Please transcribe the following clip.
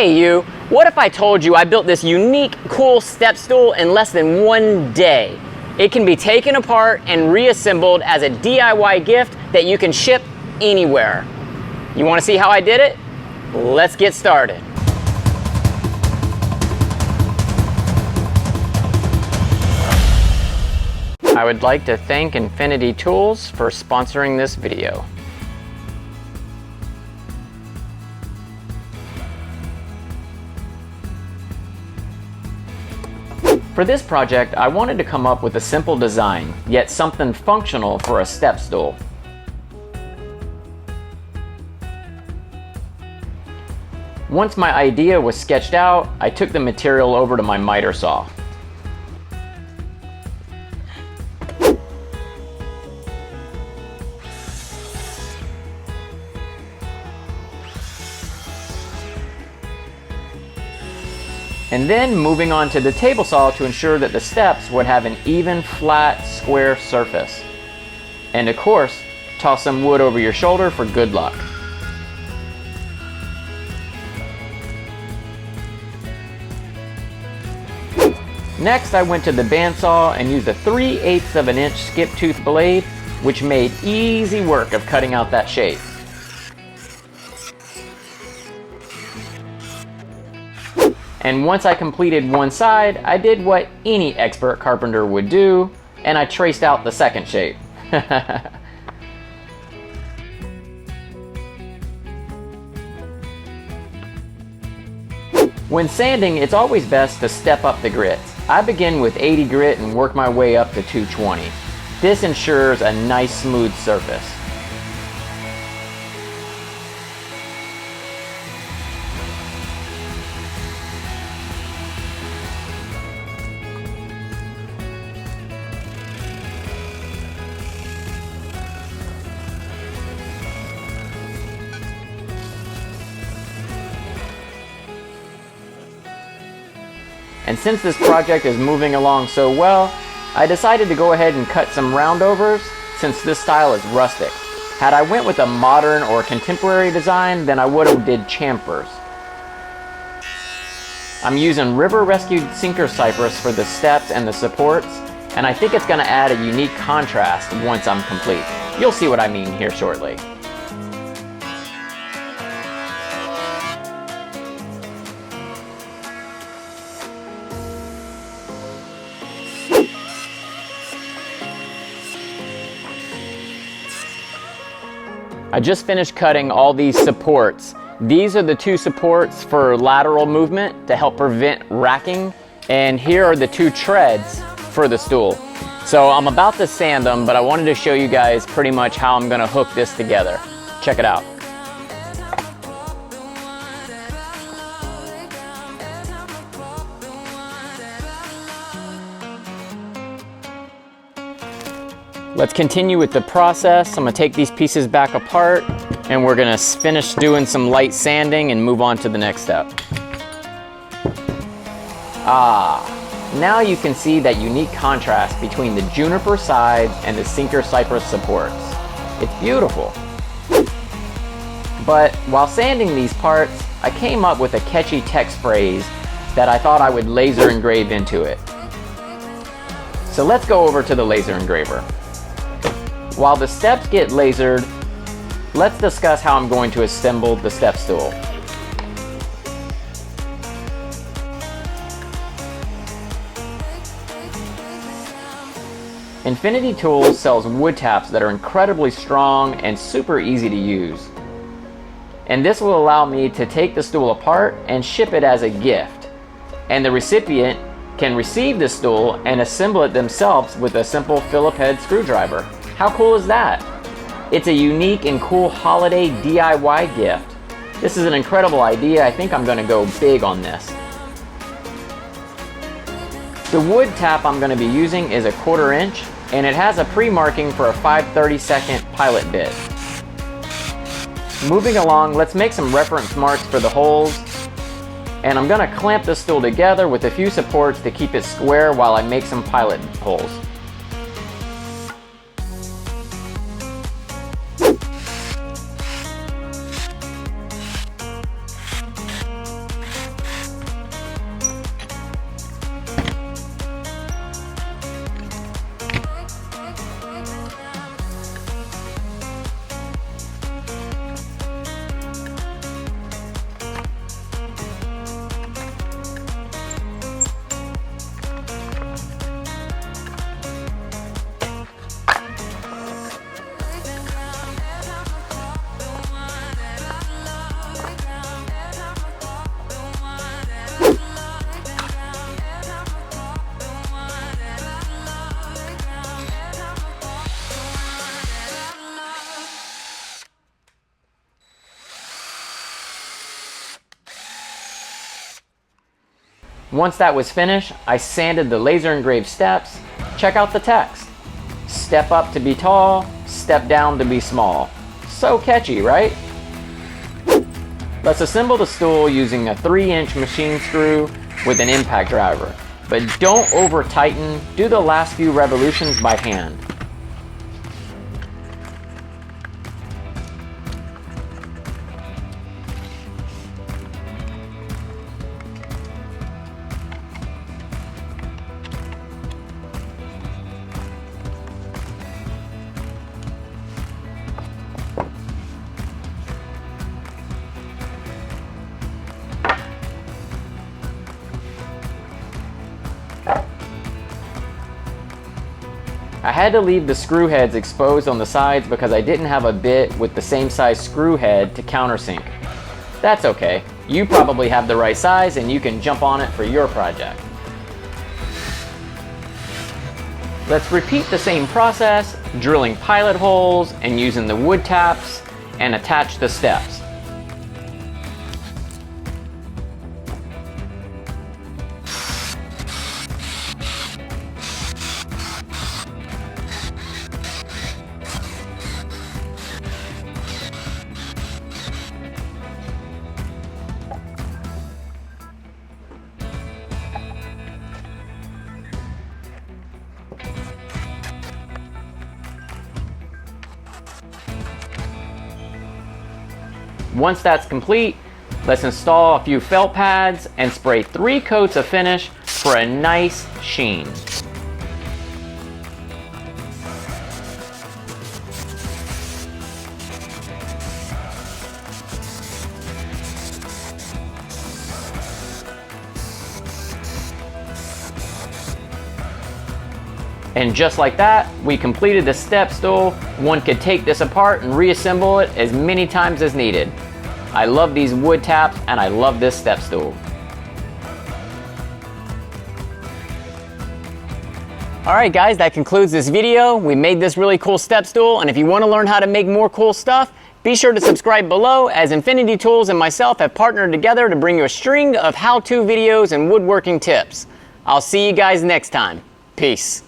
Hey you, what if I told you I built this unique, cool step stool in less than 1 day? It can be taken apart and reassembled as a DIY gift that you can ship anywhere. You want to see how I did it? Let's get started. I would like to thank Infinity Tools for sponsoring this video. For this project, I wanted to come up with a simple design, yet something functional for a step stool. Once my idea was sketched out, I took the material over to my miter saw. And then moving on to the table saw to ensure that the steps would have an even, flat, square surface. And of course, toss some wood over your shoulder for good luck. Next, I went to the bandsaw and used a 3/8 of an inch skip tooth blade, which made easy work of cutting out that shape. And once I completed one side, I did what any expert carpenter would do, and I traced out the second shape. When sanding, it's always best to step up the grits. I begin with 80 grit and work my way up to 220. This ensures a nice smooth surface. And since this project is moving along so well, I decided to go ahead and cut some roundovers since this style is rustic. Had I went with a modern or contemporary design, then I would have did chamfers. I'm using river rescued sinker cypress for the steps and the supports, and I think it's going to add a unique contrast once I'm complete. You'll see what I mean here shortly. I just finished cutting all these supports. These are the two supports for lateral movement to help prevent racking, and here are the two treads for the stool. So I'm about to sand them, but I wanted to show you guys pretty much how I'm gonna hook this together. Check it out. Let's continue with the process. I'm gonna take these pieces back apart and we're gonna finish doing some light sanding and move on to the next step. Now you can see that unique contrast between the juniper side and the sinker cypress supports. It's beautiful. But while sanding these parts, I came up with a catchy text phrase that I thought I would laser engrave into it. So let's go over to the laser engraver. While the steps get lasered, let's discuss how I'm going to assemble the step stool. Infinity Tools sells wood taps that are incredibly strong and super easy to use. And this will allow me to take the stool apart and ship it as a gift. And the recipient can receive the stool and assemble it themselves with a simple Phillip head screwdriver. How cool is that? It's a unique and cool holiday DIY gift. This is an incredible idea. I think I'm gonna go big on this. The wood tap I'm gonna be using is a 1/4 inch, and it has a pre-marking for a 5/32 pilot bit. Moving along, let's make some reference marks for the holes. And I'm gonna clamp the stool together with a few supports to keep it square while I make some pilot holes. Once that was finished, I sanded the laser engraved steps. Check out the text. Step up to be tall, step down to be small. So catchy, right? Let's assemble the stool using a 3-inch machine screw with an impact driver. But don't over tighten, do the last few revolutions by hand. I had to leave the screw heads exposed on the sides because I didn't have a bit with the same size screw head to countersink. That's okay. You probably have the right size and you can jump on it for your project. Let's repeat the same process, drilling pilot holes and using the wood taps and attach the steps. Once that's complete, let's install a few felt pads and spray 3 coats of finish for a nice sheen. And just like that, we completed the step stool. One could take this apart and reassemble it as many times as needed. I love these wood taps and I love this step stool. Alright guys, that concludes this video. We made this really cool step stool, and if you want to learn how to make more cool stuff, be sure to subscribe below, as Infinity Tools and myself have partnered together to bring you a string of how-to videos and woodworking tips. I'll see you guys next time. Peace.